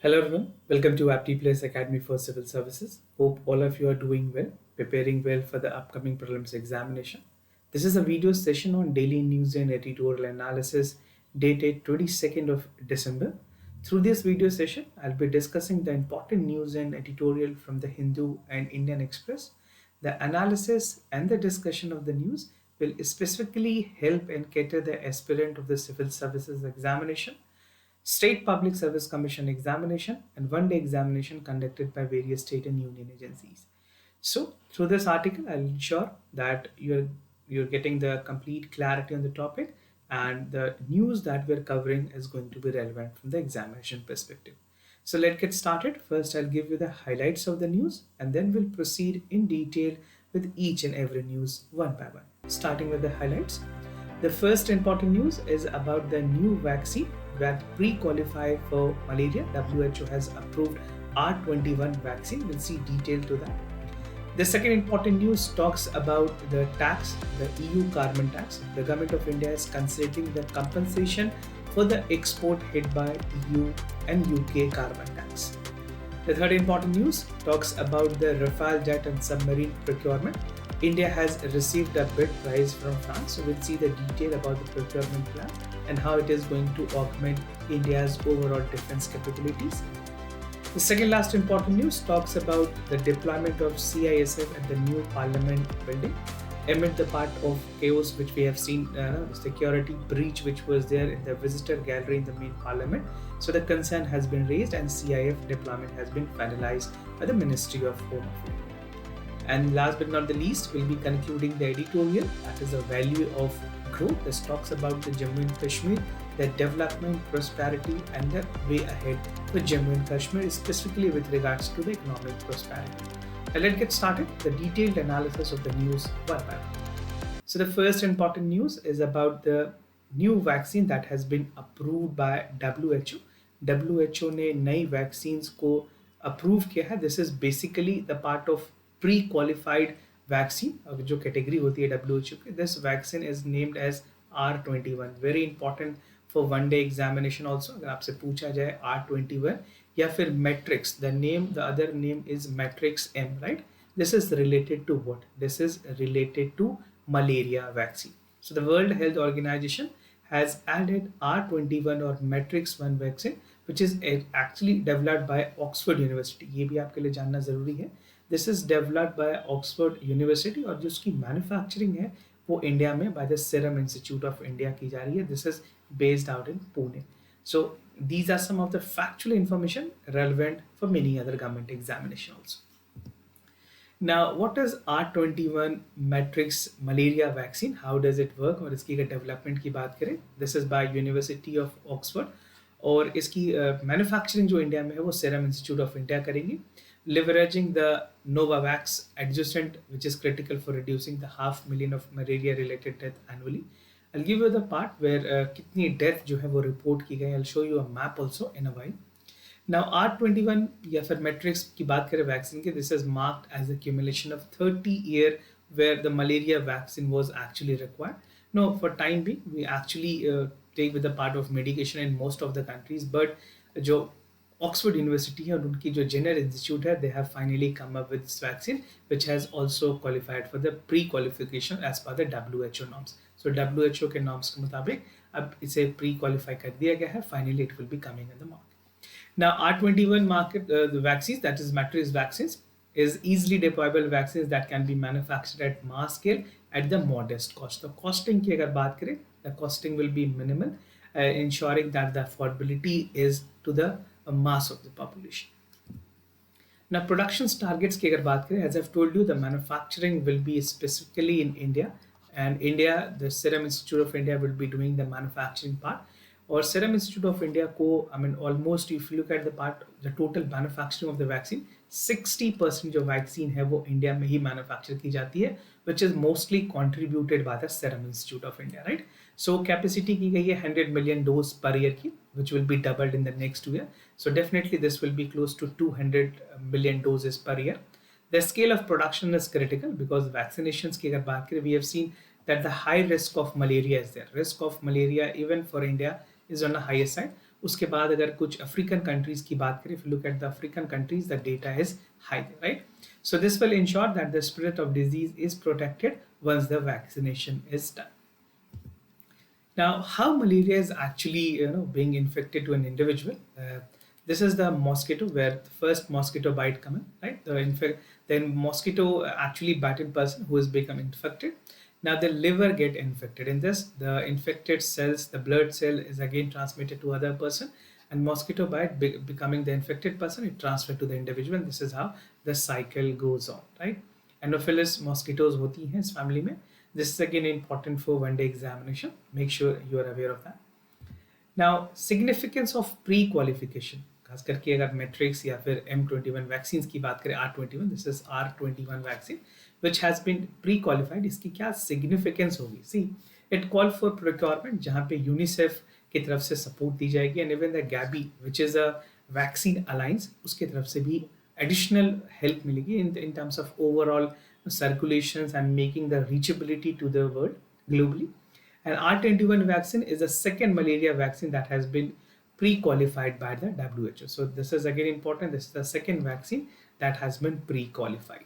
Hello everyone, welcome to Apti Plus Academy for Civil Services. Hope all of you are doing well, preparing well for the upcoming prelims examination. This is a video session on daily news and editorial analysis dated 22nd of December. Through this video session, I'll be discussing the important news and editorial from the Hindu and Indian Express. The analysis and the discussion of the news will specifically help and cater the aspirant of the civil services examination, State Public Service Commission examination, and one-day examination conducted by various state and union agencies. So through this article, I'll ensure that you're getting the complete clarity on the topic, and the news that we're covering is going to be relevant from the examination perspective. So let's get started. First, I'll give you the highlights of the news, and then we'll proceed in detail with each and every news one by one. Starting with the highlights. The first important news is about the new vaccine that pre-qualify for malaria. WHO has approved R21 vaccine. We'll see detail to that. The second important news talks about the tax, the EU carbon tax. The government of India is considering the compensation for the export hit by EU and UK carbon tax. The third important news talks about the Rafale jet and submarine procurement. India has received a bid price from France, so we'll see the detail about the procurement plan and how it is going to augment India's overall defense capabilities. The second last important news talks about the deployment of CISF at the new Parliament building amid the part of chaos which we have seen, the security breach which was there in the visitor gallery in the main Parliament. So the concern has been raised and CIF deployment has been finalized by the Ministry of Home Affairs. And last but not the least, we'll be concluding the editorial, that is the value of growth. This talks about the Jammu and Kashmir, the development, prosperity, and the way ahead for Jammu and Kashmir, specifically with regards to the economic prosperity. Now let's get started. The detailed analysis of the news one by one. So the first important news is about the new vaccine that has been approved by WHO. WHO ने नई vaccines को approve किया है. This is basically the part of pre-qualified vaccine, जो category होती है WHO की. This vaccine is named as R21. Very important for one day examination also. अगर आपसे पूछा जाए R21 या फिर Matrix, the other name is Matrix M, right? This is related to what? This is related to malaria vaccine. So the World Health Organization has added R21 or Matrix 1 vaccine, which is actually developed by Oxford University. ये भी आपके लिए जानना ज़रूरी है. This is developed by Oxford University और जो उसकी manufacturing है वो इंडिया में by the Serum Institute of India की जा रही है. This is based out in Pune. So these are some of the factual information relevant for many other government examination also. Now, what is R21 Matrix malaria vaccine? How does it work? और इसकी अगर development की बात करें, this is by University of Oxford और इसकी manufacturing जो India में है वो Serum Institute of India करेंगी, leveraging the Novavax adjuvant, which is critical for reducing the 500,000 of malaria-related death annually. I'll give you the part where कितनी death जो है वो report की गई. I'll show you a map also in a while. Now R21 या फिर Matrix की बात करें वैक्सीन की, this is marked as the accumulation of 30 year where the malaria vaccine was actually required. No, for time being we actually take with the part of medication in most of the countries, but जो Oxford University है और उनकी जो Jenner Institute है, they have finally come up with this vaccine which has also qualified for the pre-qualification as per the WHO norms. So WHO के norms के मुताबिक अब इसे pre-qualify कर दिया गया है. Finally it will be coming in the market. Now R21 market, the vaccines, that is Matrix vaccines, is easily deployable vaccines that can be manufactured at mass scale at the modest cost. So costing की अगर बात करें, the costing will be minimal, ensuring that the affordability is to the mass of the population. Now production targets की अगर बात करें, as I've told you, the manufacturing will be specifically in India, and India, the Serum Institute of India will be doing the manufacturing part. और Serum Institute of India को, I mean, almost if you look at the part, the total manufacturing of the vaccine, 60% जो vaccine है वो India में ही manufacture की जाती है, which is mostly contributed by the Serum Institute of India, right? So capacity की गई है 100 million dose per year की, which will be doubled in the next year. So definitely this will be close to 200 million doses per year. The scale of production is critical because vaccinations की अगर बात करें, we have seen that the high risk of malaria is there. Risk of malaria even for India is on the higher side. उसके बाद अगर कुछ African countries की बात करें, if you look at the African countries, the data is high, right? So this will ensure that the spread of disease is protected once the vaccination is done. Now, how malaria is actually being infected to an individual? This is the mosquito where the first mosquito bite come in, right? Then mosquito actually bitten person who has become infected. Now the liver get infected. In this, the infected cells, the blood cell is again transmitted to other person, and mosquito bite becoming the infected person, it transferred to the individual. And this is how the cycle goes on, right? Anopheles mosquitoes होती हैं इस family में. This is again important for one day examination. Make sure you are aware of that. Now, significance of pre-qualification, खास करके अगर matrix या फिर M21 vaccine की बात करें, R21, this is R21 vaccine which has been pre-qualified, इसकी क्या significance होगी? See, it call for procurement जहाँ पे UNICEF की तरफ से support दी जाएगी, and even the Gavi which is a vaccine alliance उसकी तरफ से भी additional help मिलेगी in terms of overall circulations and making the reachability to the world globally. And R21 vaccine is the second malaria vaccine that has been pre-qualified by the WHO. So this is again important. This is the second vaccine that has been pre-qualified.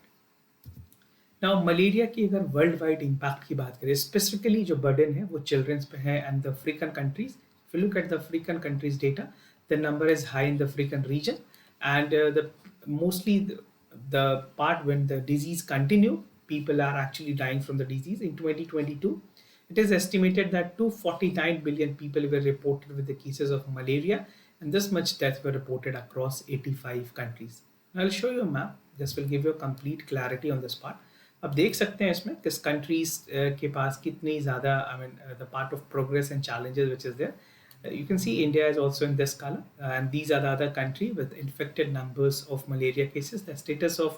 Now malaria की अगर world wide impact की बात करें, specifically जो burden है वो children's पे है and the African countries. If you look at the African countries data, the number is high in the African region and the mostly the part when the disease continue, people are actually dying from the disease. In 2022, it is estimated that 249 billion people were reported with the cases of malaria, and this much death were reported across 85 countries. Now I'll show you a map. This will give you a complete clarity on this part. अब देख सकते हैं इसमें किस countries के पास कितनी ज़्यादा, I mean the part of progress and challenges which is there. You can see India is also in this column, and these are the other country with infected numbers of malaria cases. The status of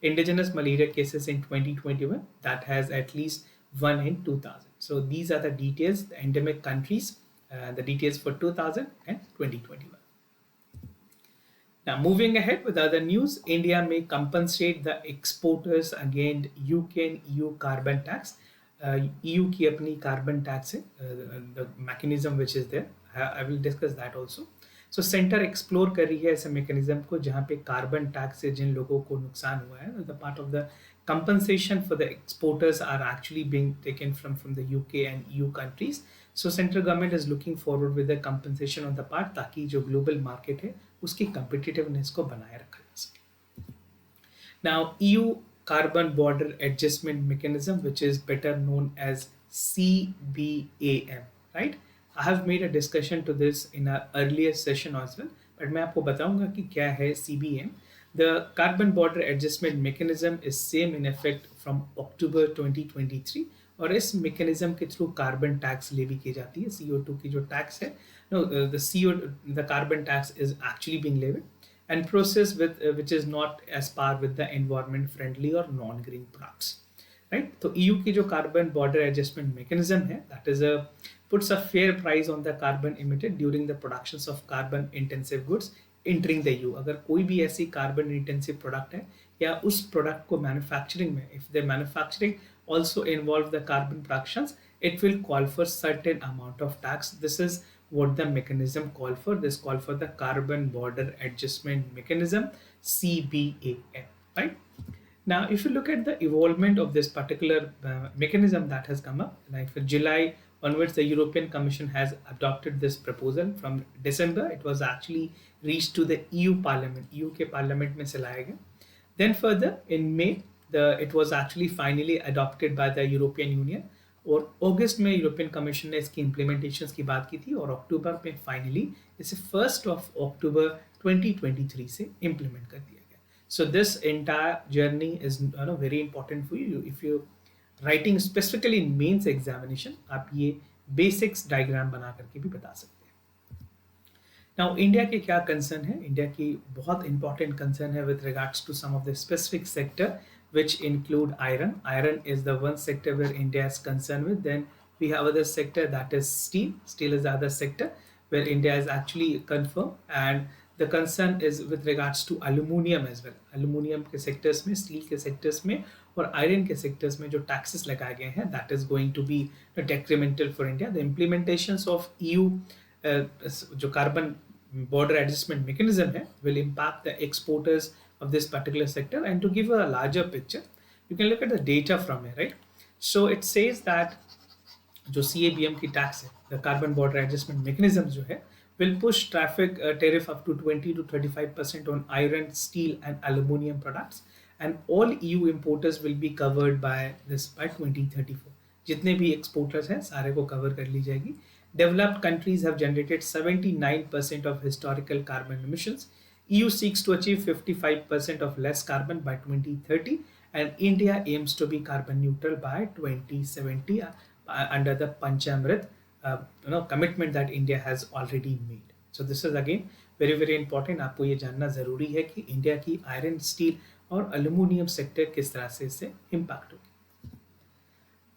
indigenous malaria cases in 2021, that has at least 1 in 2000. So these are the details, the endemic countries, the details for 2000 and 2021. Now moving ahead with other news, India may compensate the exporters against UK and EU carbon tax. EU की अपनी carbon tax है, the mechanism which is there. I will discuss that also. So center explore कर रही है ऐसे mechanism को जहाँ पे carbon tax से जिन लोगों को नुकसान हुआ है, the part of the compensation for the exporters are actually being taken from the UK and EU countries. So central government is looking forward with the compensation on the part ताकि जो global market है उसकी competitiveness को बनाए रखा जा सके. Now EU carbon border adjustment mechanism, which is better known as CBAM, right? I have made a discussion to this in an earlier session as well, but मैं आपको बताऊंगा कि क्या है CBAM. The carbon border adjustment mechanism is same in effect from October 2023, और इस mechanism के through carbon tax levy की जाती है. CO2 की जो tax है, no, the carbon tax is actually being levied and process with which is not as par with the environment friendly or non-green products, right? So EU की जो carbon border adjustment mechanism है, that is a puts a fair price on the carbon emitted during the productions of carbon intensive goods entering the EU. अगर कोई भी ऐसी carbon intensive product है या उस product को manufacturing में, if the manufacturing also involve the carbon productions, it will call for certain amount of tax. This is what the mechanism call for. This call for the carbon border adjustment mechanism, CBAM, right? Now if you look at the evolvement of this particular mechanism that has come up, like for July onwards, the European Commission has adopted this proposal. From December it was actually reached to the EU Parliament. EU के Parliament में से लाया गया. Then further in May, it was actually finally adopted by the European Union, और अगस्त में European commission ने इसकी implementations की बात की थी और अक्टूबर में फाइनली इसे 1st of October 2023 से इम्प्लीमेंट कर दिया गया. So this entire journey is very important for you. If you writing specifically in mains examination, आप ये बेसिक्स डायग्राम बना करके भी बता सकते हैं. नाउ इंडिया के क्या कंसर्न है? इंडिया की बहुत इंपॉर्टेंट कंसर्न है with regards to some of the specific sector which include iron. Iron is the one sector where India is concerned with. Then we have other sector that is steel. Steel is the other sector where India is actually confirmed, and the concern is with regards to aluminium as well. Aluminium के sectors में, steel के sectors में और iron के sectors में जो taxes लगाए गए हैं, that is going to be detrimental for India. The implementations of EU जो carbon border adjustment mechanism है will impact the exporters of this particular sector. And to give a larger picture, you can look at the data from here, right? So it says that जो सी A B M की tax है, the carbon border adjustment mechanism जो है, will push traffic tariff up to 20 to 35% on iron, steel, and aluminum products, and all EU importers will be covered by this by 2034. जितने भी exporters हैं सारे को cover कर ली जाएगी. Developed countries have generated 79% of historical carbon emissions. EU seeks to achieve 55% of less carbon by 2030, and India aims to be carbon neutral by 2070 under the Panchamrit commitment that India has already made. So this is again very important. आपको ये जानना ज़रूरी है कि India की iron, steel और aluminium sector किस तरह से इससे इम्पैक्ट होगी.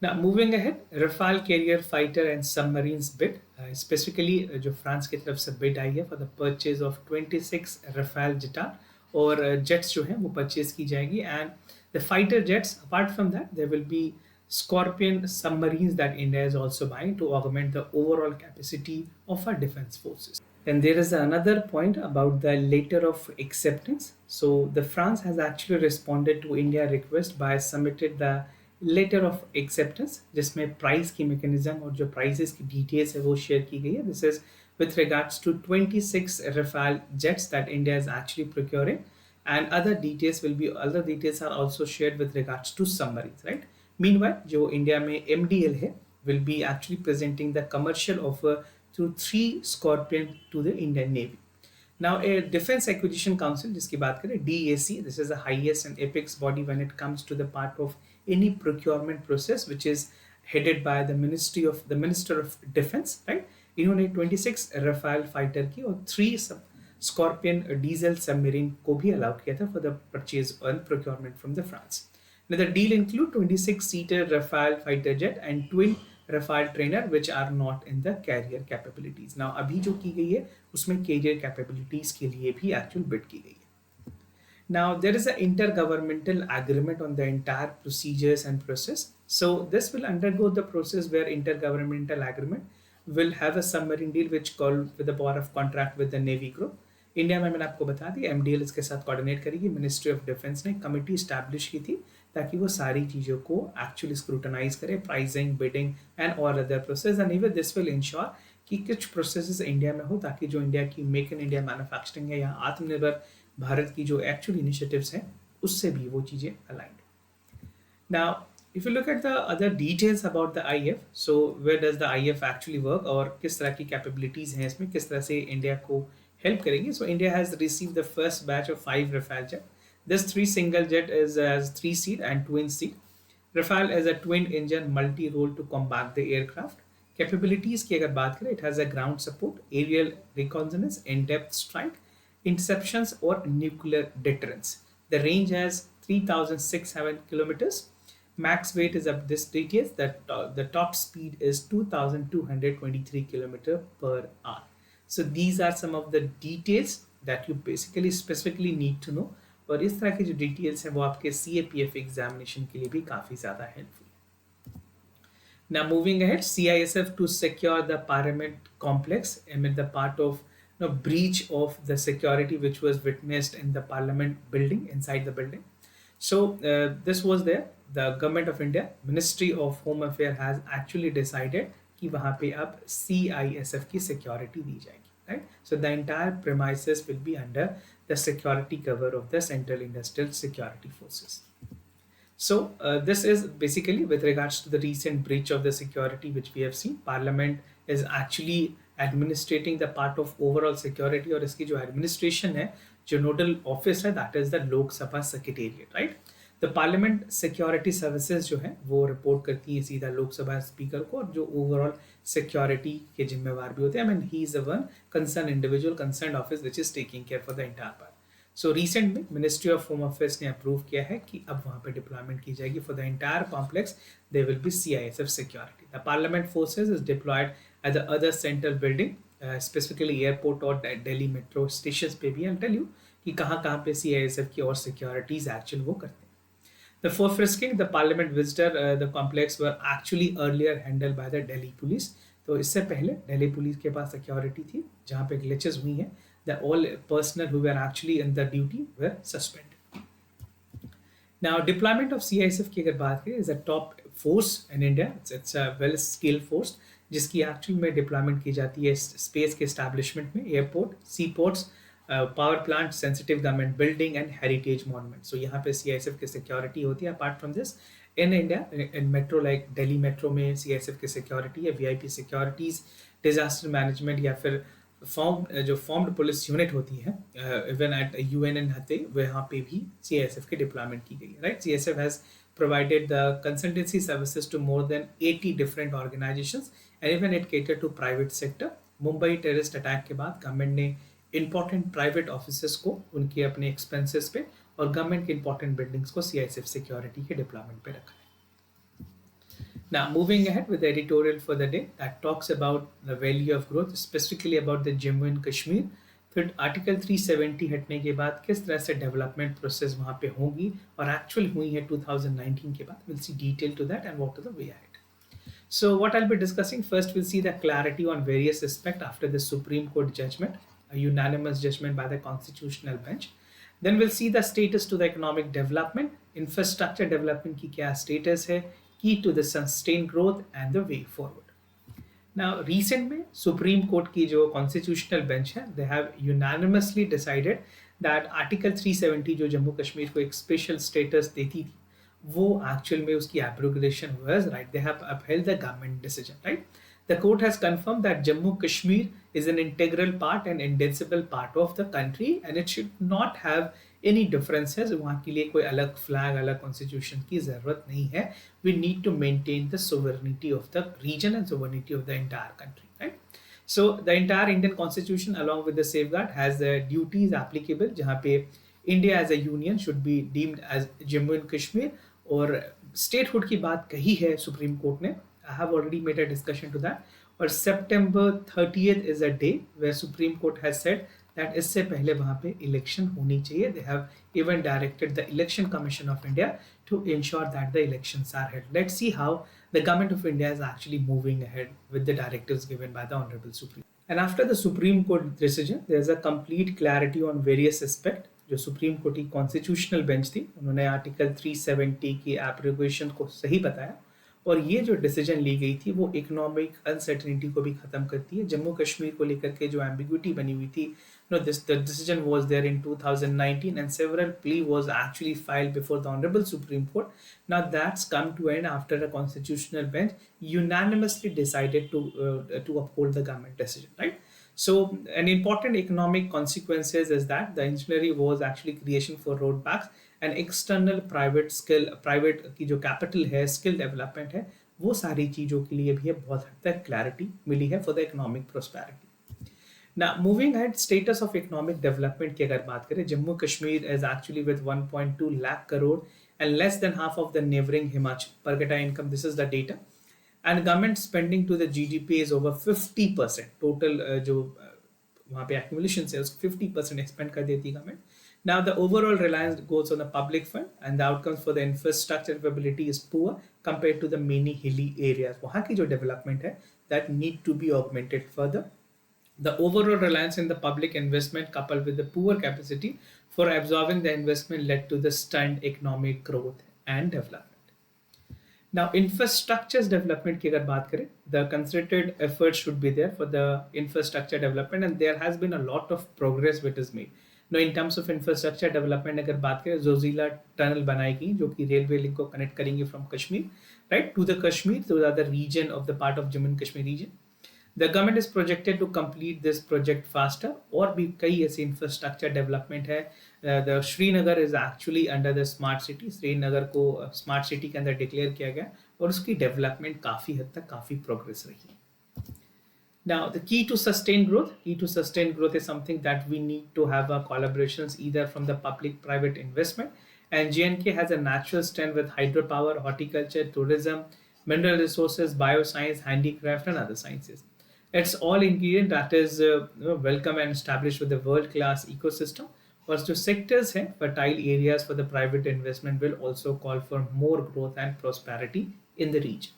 Now moving ahead, Rafale carrier fighter and submarines bid, specifically जो फ्रांस की तरफ से bid आई है for the purchase of 26 Rafale Jetat और jets जो हैं वो purchase की जाएगी. And the fighter jets, apart from that, there will be Scorpion submarines that India is also buying to augment the overall capacity of our defense forces. And there is another point about the letter of acceptance. So the France has actually responded to India request by submitted the letter of acceptance, जिसमें price की mechanism और जो prices की details है वो share की गई है. This is with regards to 26 Rafale jets that India is actually procuring, and other details are also shared with regards to submarines, right? Meanwhile, जो इंडिया में MDL है will be actually presenting the commercial offer through 3 Scorpion to the Indian Navy. Now, a Defense Acquisition Council, जिसकी बात करें DAC, this is the highest and apex body when it comes to the part of any procurement process, which is headed by the Minister of Defense, right? इन्होंने 26 Rafale fighter की और 3 Scorpion diesel submarine को भी allow किया था for the purchase and procurement from the France. Now, the deal include 26-seater Rafale fighter jet and twin Rafale trainer, which are not in the carrier capabilities. Now, अभी जो की गई है उसमें carrier capabilities के लिए भी actual bid की गई है. Now, there is an intergovernmental agreement on the entire procedures and process. So, this will undergo the process where intergovernmental agreement will have a submarine deal which called with the power of contract with the Navy group. India में मैंने आपको बता दी MDL इसके साथ coordinate करेगी. Ministry of defence ने committee establish की थी ताकि वो सारी चीज़ों को एक्चुअली स्क्रूटनाइज करे, प्राइसिंग, बिडिंग एंड और other process. And even this will ensure कि कुछ प्रोसेसेस इंडिया में हो ताकि जो इंडिया की मेक इन इंडिया मैन्युफैक्चरिंग है या आत्मनिर्भर भारत की जो एक्चुअल इनिशिएटिव्स हैं उससे भी वो चीज़ें aligned. Now if you look at the other details about the IF, so where does the IF actually work और किस तरह की कैपेबिलिटीज़ हैं इसमें, किस तरह से इंडिया को हेल्प करेंगे. So India has received the first batch of 5 Rafale jet. This 3 single jet is as 3 seat and twin seat. Rafale is a twin engine multi-role to combat the aircraft. Capabilities की अगर बात करें, it has a ground support, aerial reconnaissance, in-depth strike, interceptions और nuclear deterrence. The range has 3,607 kilometers. Max weight is of this details that the top speed is 2,223 km per hour. So these are some of the details that you basically specifically need to know. और इस तरह की जो details हैं वो आपके CAPF examination के लिए भी काफ़ी ज़्यादा हेल्पफुल है. Now moving ahead, CISF to secure the Parliament complex amid the part of breach of the security which was witnessed in the Parliament building, inside the building. So this was there. The government of India, Ministry of Home Affairs has actually decided कि वहाँ पे अब CISF की security दी जाएगी, right? So the entire premises will be under the security cover of the Central Industrial Security Forces. So this is basically with regards to the recent breach of the security which we have seen. Parliament is actually administrating the part of overall security और इसकी जो administration है, जो nodal office है, that is the Lok Sabha Secretariat, right? The Parliament Security Services जो है वो report करती है सीधा लोकसभा स्पीकर को और जो ओवरऑल सिक्योरिटी के जिम्मेवार भी होते हैं. I mean he is the one concerned individual, concerned office which is taking care for the entire part. So recent में Ministry of Home Affairs ने अप्रूव किया है कि अब वहाँ पे डिप्लॉयमेंट की जाएगी for the entire complex. There will be CISF security. The Parliament forces is deployed at the other central building, specifically airport और Delhi metro stations पे भी. I'll tell you कि कहाँ पे CISF की और securities actual वो करते हैं. The for frisking the Parliament visitor the complex were actually earlier handled by the Delhi police. तो इससे पहले दिल्ली पुलिस के पास सिक्योरिटी थी जहाँ पे ग्लिचेस हुई हैं, the all personal who were actually in the duty were suspended. Now, deployment of CISF की अगर बात करें, is a top force in India. It's a well skilled force जिसकी एक्चुअल में डिप्लॉयमेंट की जाती है स्पेस के एस्टैब्लिशमेंट में, airport, sea ports, power plant, sensitive government building and heritage monument. So यहाँ पे सीआईएसएफ की सिक्योरिटी होती है. Apart from this, in India, in metro like Delhi metro में सीआईएसएफ की सिक्योरिटी है, वीआईपी सिक्योरिटीज, डिजास्टर मैनेजमेंट या फिर फॉर्म्ड पुलिस यूनिट होती है इवन एट यूएन इन हते, वहाँ पे भी सीआईएसएफ की डिप्लॉयमेंट की गई है. Right, CISF has provided the consultancy services to more than 80 different organizations and even it catered to private sector. Mumbai terrorist attack के बाद गवर्नमेंट ने इंपॉर्टेंट प्राइवेट ऑफिसेस को उनके अपने एक्सपेंसेस पे और गवर्नमेंट के इंपॉर्टेंट बिल्डिंग्स को सीआईएसएफ सिक्योरिटी के डिप्लॉयमेंट पे रखा है. Now, moving ahead with the editorial for the day that talks about the value of growth, specifically about the Jammu and Kashmir. फिर आर्टिकल 370 हटने के बाद किस तरह से डेवलपमेंट प्रोसेस वहाँ पे होगी और एक्चुअल हुई है 2019 के बाद. Will see detail to that and what is the way ahead. So what I'll be discussing first, we'll see the clarity on various aspects after the Supreme Court judgment, a unanimous judgment by the Constitutional Bench. Then we'll see the status to the economic development, infrastructure development की क्या status है, key to the sustained growth and the way forward. Now, recent में supreme court की जो constitutional bench है, they have unanimously decided that article 370 जो जम्मू कश्मीर को एक स्पेशल स्टेटस देती थी, वो एक्चुअल में उसकी abrogation was right. They have upheld the government decision. Right, the court has confirm that Jammu Kashmir is an integral part and indivisible part of the country and it should not have any differences. वहाँ के लिए कोई अलग flag, अलग constitution की जरूरत नहीं है. We need to maintain the sovereignty of the region and sovereignty of the entire country. Right? So the entire Indian constitution along with the safeguard has the duties applicable जहाँ पे India as a union should be deemed as Jammu and Kashmir और statehood की बात कही है supreme court ने. I have already made a discussion to that. और September 30th is a day where Supreme Court has said that इससे पहले वहाँ पे इलेक्शन होनी चाहिए. They have even directed the Election Commission of India to ensure that the elections are held. Let's see how the government of India is actually moving ahead with the directives given by the Honorable Supreme. And after the Supreme Court decision, there is a complete clarity on various aspects. जो supreme court की constitutional bench थी, उन्होंने article 370 की abrogation को सही बताया और ये जो डिसीजन ली गई थी वो इकोनॉमिक अनसर्टेनिटी को भी खत्म करती है. जम्मू कश्मीर को लेकर के जो एम्बिग्यूटी बनी हुई थी, the decision was there in 2019 and several plea was actually filed before the honourable Supreme Court. Now that's come to end after a constitutional bench unanimously decided to uphold the government decision. Right, so an important economic consequences is that the engineering was actually creation for road parks and external private की जो capital है, skill development है, वो सारी चीज़ों के लिए भी बहुत हद तक clarity मिली है for the economic prosperity. Now moving ahead, status of economic development की अगर बात करें, Jammu Kashmir is actually with 1.2 lakh crore and less than half of the neighboring Himachal per capita income. This is the data. And government spending to the GDP is over 50%. Total जो वहाँ पे accumulation से 50% expend कर देती government. Now the overall reliance goes on the public fund and the outcomes for the infrastructure capability is poor compared to the many hilly areas. वहाँ की जो development है that need to be augmented further. The overall reliance in the public investment coupled with the poor capacity for absorbing the investment led to the stunned economic growth and development. Now, infrastructure development की अगर बात करें, the concerted effort should be there for the infrastructure development and there has been a lot of progress which is made. Now, in terms of infrastructure development अगर बात करें, Zoji La tunnel बनाएगी जो कि रेलवे लिंक को कनेक्ट करेंगे from Kashmir, right, to the Kashmir, to the other region of the part of Jammu and Kashmir region. The government is projected to complete this project faster. और भी कई ऐसे infrastructure development है. The Srinagar is actually under the smart city. Srinagar को smart city के अंदर declare किया गया और उसकी डेवलपमेंट काफ़ी हद तक काफ़ी प्रोग्रेस रही है. Now, the key to sustained growth is something that we need to have collaborations either from the public-private investment. And J&K has a natural strength with hydropower, horticulture, tourism, mineral resources, bioscience, handicraft, and other sciences. It's all ingredient that is welcome and established with the world-class ecosystem. और जो sectors हैं, fertile areas for the private investment will also call for more growth and prosperity in the region.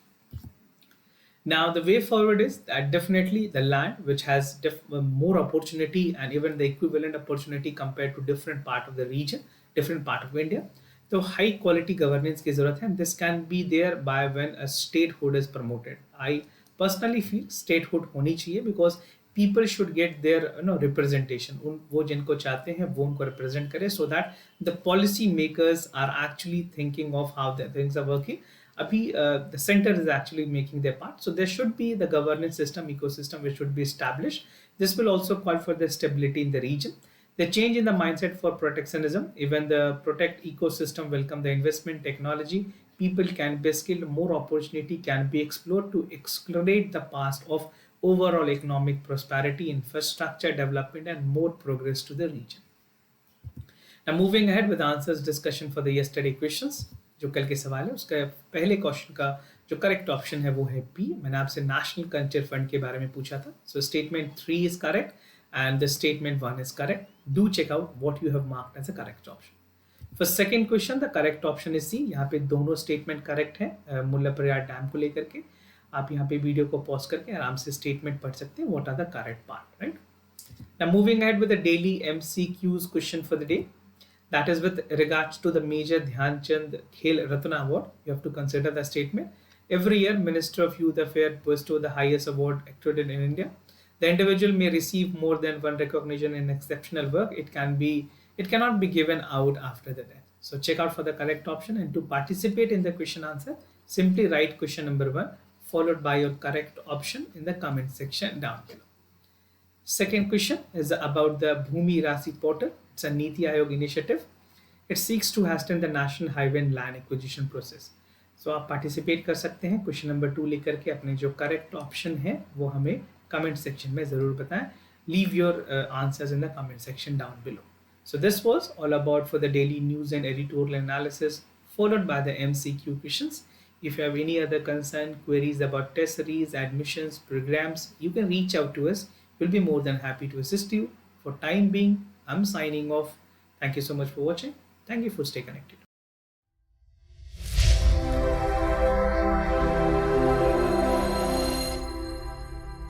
Now, the way forward is that definitely the land which has more opportunity and even the equivalent opportunity compared to different part of the region, different part of India. So high quality governance की जरूरत है, and this can be there by when a statehood is promoted. I personally feel statehood होनी चाहिए because people should get their representation. वो जिनको चाहते हैं वो उनको represent करे, so that the policy makers are actually thinking of how the things are working. Abhi, the center is actually making their part, so there should be the governance system ecosystem which should be established. This will also call for the stability in the region, the change in the mindset for protectionism. Even the protect ecosystem welcome the investment technology, people can be skilled, more opportunity can be explored to accelerate the path of overall economic prosperity, infrastructure development, and more progress to the region. Now moving ahead with answers discussion for the yesterday questions. जो कल के सवाल है उसका पहले question का जो correct option है वो है बी. मैंने आपसे नेशनल कल्चर फंड के बारे में पूछा था. So statement 3 is correct and the statement 1 is correct. Do check out what you have marked as a correct option. For second question, the correct option is C. यहाँ पे दोनों statement correct है मुल्ला Prayag dam को लेकर के. आप यहाँ पे वीडियो को पॉज करके आराम से statement पढ़ सकते हैं. What are the correct part, right? Now moving ahead with the daily MCQs question for the day. That is with regards to the Major Dhyan Chand Khel Ratna Award. You have to consider the statement. Every year, Minister of Youth Affairs bestows the highest award accredited in India. The individual may receive more than one recognition in exceptional work. It cannot be given out after the death. So check out for the correct option, and to participate in the question answer, simply write question number 1 followed by your correct option in the comment section down below. Second question is about the Bhumi Rasi portal. It's a Niti Aayog initiative. It seeks to hasten the national highway and land acquisition process. So आप participate कर सकते हैं. Question number 2 लेकर के अपने जो correct option है वो हमें कमेंट सेक्शन में ज़रूर बताएं. Leave your answers in the comment section down below. So this was all about for the daily news and editorial analysis followed by the MCQ questions. If you have any other concern, queries about test series, admissions, programs, you can reach out to us. We'll be more than happy to assist you. For time being, I'm signing off. Thank you so much for watching. Thank you for staying connected.